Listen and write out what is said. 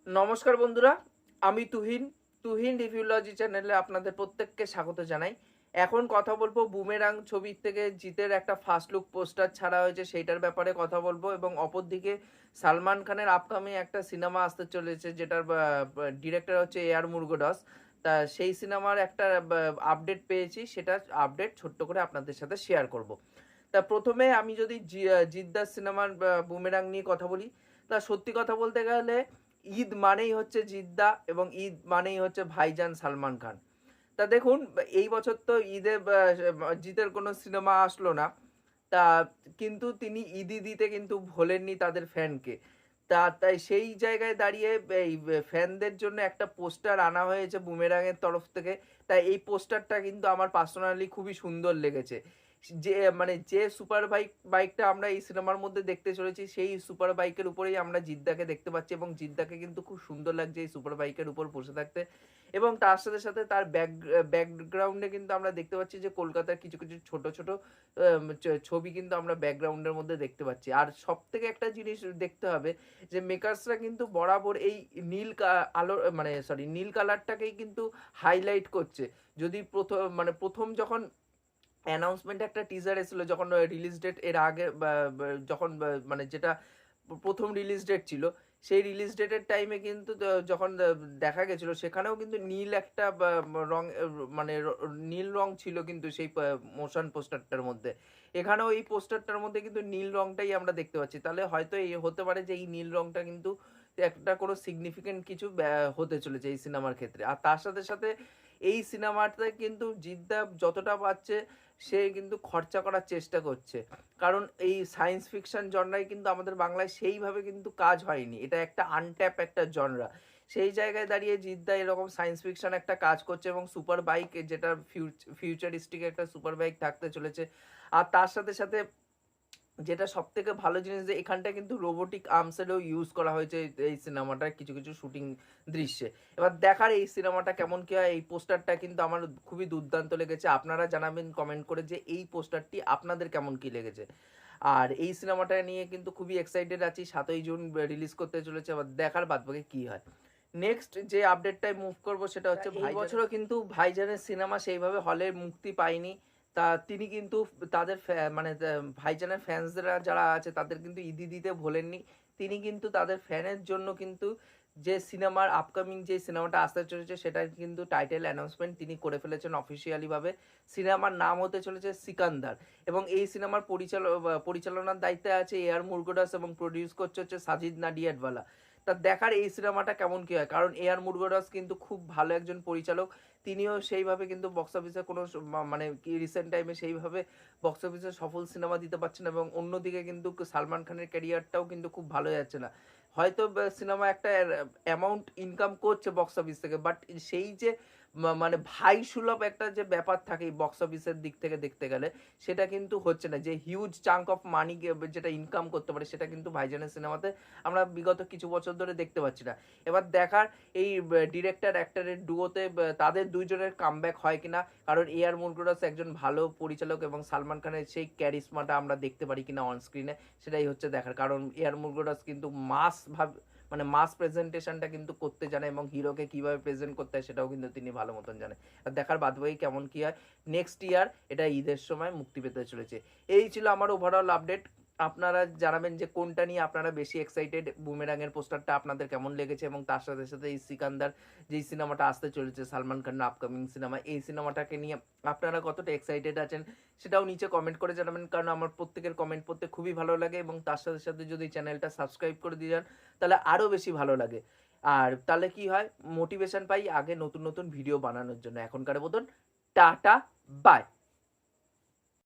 নমস্কার বন্ধুরা, আমি তুহিন রিভিউলজি চ্যানেলে আপনাদের প্রত্যেককে স্বাগত জানাই। এখন কথা বলবো বুমেরাং ছবির থেকে জিতের একটা ফার্স্ট লুক পোস্টার ছাড়া হয়েছে সেইটার ব্যাপারে কথা বলবো, এবং অপরদিকে সালমান খানের আপকামিং একটা সিনেমা আসতে চলেছে যেটার ডিরেক্টর হচ্ছে এআর মুরুগদাস। তা সেই সিনেমার একটা আপডেট পেয়েছি, সেটা আপডেট ছোট্ট করে আপনাদের সাথে শেয়ার করব। তা প্রথমে আমি যদি জিদ্দার সিনেমার বুমেরাং নিয়ে কথা বলি, তা সত্যি কথা বলতে গেলে ঈদ মানেই হচ্ছে জিদ্দা এবং ঈদ মানেই হচ্ছে ভাইজান সালমান খান। তা দেখুন, এই বছর তো ঈদে জিতের কোনো সিনেমা আসলো না। তা কিন্তু তিনি ঈদি দিতে কিন্তু ভোলেননি তাদের ফ্যানকে। তাই সেই জায়গায় দাঁড়িয়ে এই ফ্যানদের জন্য একটা পোস্টার আনা হয়েছে বুমেরাংয়ের তরফ থেকে। তাই এই পোস্টারটা কিন্তু আমার পার্সোনালি খুবই সুন্দর লেগেছে। যে সুপার বাইকটা আমরা এই সিনেমার মধ্যে দেখতে চলেছি, সেই সুপার বাইকের উপরেই আমরা জিদ্দাকে দেখতে পাচ্ছি, এবং জিদ্দাকে কিন্তু খুব সুন্দর লাগছে এই সুপার বাইকের উপর বসে থাকতে। এবং তার সাথে সাথে তার ব্যাকগ্রাউন্ডে কিন্তু আমরা দেখতে পাচ্ছি যে কলকাতার কিছু কিছু ছোট ছোট ছবি কিন্তু আমরা ব্যাকগ্রাউন্ডের মধ্যে দেখতে পাচ্ছি। আর সব থেকে একটা জিনিস দেখতে হবে যে মেকার্সরা কিন্তু বরাবর এই নীল কালারটাকেই কিন্তু হাইলাইট করছে। যদি প্রথম যখন অ্যানাউন্সমেন্ট একটা টিজার এসেছিল, যখন রিলিজ ডেট এর আগে যখন যেটা প্রথম রিলিজ ডেট ছিল, সেই রিলিজ ডেটের টাইমে কিন্তু যখন দেখা গেছিল, সেখানেও কিন্তু নীল একটা রং, নীল রং ছিল কিন্তু সেই মোশন পোস্টারটার মধ্যে। এখানেও এই পোস্টারটার মধ্যে কিন্তু নীল রংটাই আমরা দেখতে পাচ্ছি। তাহলে হয়তো এই হতে পারে যে এই নীল রংটা কিন্তু একটা কোনো সিগনিফিকেন্ট কিছু হতে চলেছে এই সিনেমার ক্ষেত্রে। আর তার সাথে সাথে এই সিনেমাতে কিন্তু জিদ্দা যতটা পাচ্ছে সে কিন্তু খরচা করার চেষ্টা করছে, কারণ এই সায়েন্স ফিকশন জনরায় কিন্তু আমাদের বাংলায় সেইভাবে কিন্তু কাজ হয়নি। এটা একটা আনট্যাপ একটা জনরা। সেই জায়গায় দাঁড়িয়ে জিদ্দা এরকম সায়েন্স ফিকশন একটা কাজ করছে, এবং সুপার বাইক, যেটা ফিউচারিস্টিক একটা সুপার বাইক থাকতে চলেছে। আর তার সাথে সাথে যেটা সব থেকে ভালো জিনিস, যে এখানটা কিন্তু রোবোটিক আর্মসেরও ইউজ করা হয়েছে এই সিনেমাটার কিছু কিছু শুটিং দৃশ্যে। এবার দেখার এই সিনেমাটা কেমন কি হয়। এই পোস্টারটা কিন্তু আমার খুবই দুর্দান্ত লেগেছে। আপনারা জানাবেন কমেন্ট করে যে এই পোস্টারটি আপনাদের কেমন কি লেগেছে। আর এই সিনেমাটা নিয়ে কিন্তু খুবই এক্সাইটেড আছি। 7ই জুন রিলিজ করতে চলেছে, এবার দেখার বাদবাকি কি হয়। নেক্সট যে আপডেটটায় মুভ করব সেটা হচ্ছে এই বছরও কিন্তু ভাইজানের সিনেমা সেইভাবে হলে মুক্তি পায়নি। তা তিনি কিন্তু তাদের ভাইজানের ফ্যান্সরা যারা আছে তাদের কিন্তু ঈদি দিতে ভোলেননি। তিনি কিন্তু তাদের ফ্যানের জন্য কিন্তু যে সিনেমার আপকামিং যে সিনেমাটা আসতে চলেছে সেটার কিন্তু টাইটেল অ্যানাউন্সমেন্ট তিনি করে ফেলেছেন অফিসিয়ালি ভাবে। সিনেমার নাম হতে চলেছে সিকান্দার, এবং এই সিনেমার পরিচালনার দায়িত্বে আছে এআর মুরুগদাস, এবং প্রডিউস করছে হচ্ছে সাজিদ নাডিয়াডওয়ালা। তা দেখার এই সিনেমাটা কেমন কি হয়, কারণ এআর মুরুগদাস কিন্তু খুব ভালো একজন পরিচালক। তিনিও সেইভাবে কিন্তু বক্স অফিসে কোনো রিসেন্ট টাইমে সেইভাবে বক্স অফিসে সফল সিনেমা দিতে পারছে না, এবং অন্যদিকে কিন্তু সালমান খানের ক্যারিয়ারটাও কিন্তু খুব ভালো যাচ্ছে না। হয়তো সিনেমা একটা অ্যামাউন্ট ইনকাম করছে বক্স অফিস থেকে, বাট সেই যে ভাই সুলভ একটা যে ব্যাপার থাকে বক্স অফিসের দিক থেকে দেখতে গেলে, সেটা কিন্তু হচ্ছে না। যে হিউজ চাঙ্ক অফ মানি যেটা ইনকাম করতে পারে, সেটা কিন্তু ভাইজানের সিনেমাতে আমরা বিগত কিছু বছর ধরে দেখতে পাচ্ছি না। এবার দেখার এই ডিরেক্টর অ্যাক্টরের ডুয়োতে তাদের দুইজনের কামব্যাক হয় কিনা, কারণ এআর মুরুগদাস একজন ভালো পরিচালক, এবং সালমান খানের সেই ক্যারিশমাটা আমরা দেখতে পারি কিনা অন স্ক্রিনে, সেটাই হচ্ছে দেখার। কারণ এআর মুরুগদাস কিন্তু মাস প্রেজেন্টেশনটা কিন্তু করতে জানে, এবং হিরোকে কিভাবে প্রেজেন্ট করতে হয় সেটাও কিন্তু তিনি ভালো মতন জানে। আর দেখার বাদবাকি কেমন কি হয়। নেক্সট ইয়ার এটা ঈদের সময় মুক্তি পেতে চলেছে। এই ছিল আমার ওভারঅল আপডেট। আপনারা জানাবেন যে কোনটা নিয়ে আপনারা বেশি এক্সাইটেড, বুমেরাংয়ের পোস্টারটা আপনাদের কেমন লেগেছে, এবং তার সাথে সাথে এই সিকান্দার যেই সিনেমাটা আসতে চলেছে সালমান খানের আপকামিং সিনেমা, এই সিনেমাটাকে নিয়ে আপনারা কতটা এক্সাইটেড আছেন সেটাও নিচে কমেন্ট করে জানাবেন, কারণ আমার প্রত্যেকের কমেন্ট পড়তে খুবই ভালো লাগে। এবং তার সাথে সাথে যদি চ্যানেলটা সাবস্ক্রাইব করে দিয়ে যান তাহলে আরও বেশি ভালো লাগে। আর তাহলে কি হয়, মোটিভেশন পাই আগে নতুন নতুন ভিডিও বানানোর জন্য। এখনকার মতন টাটা, বাই।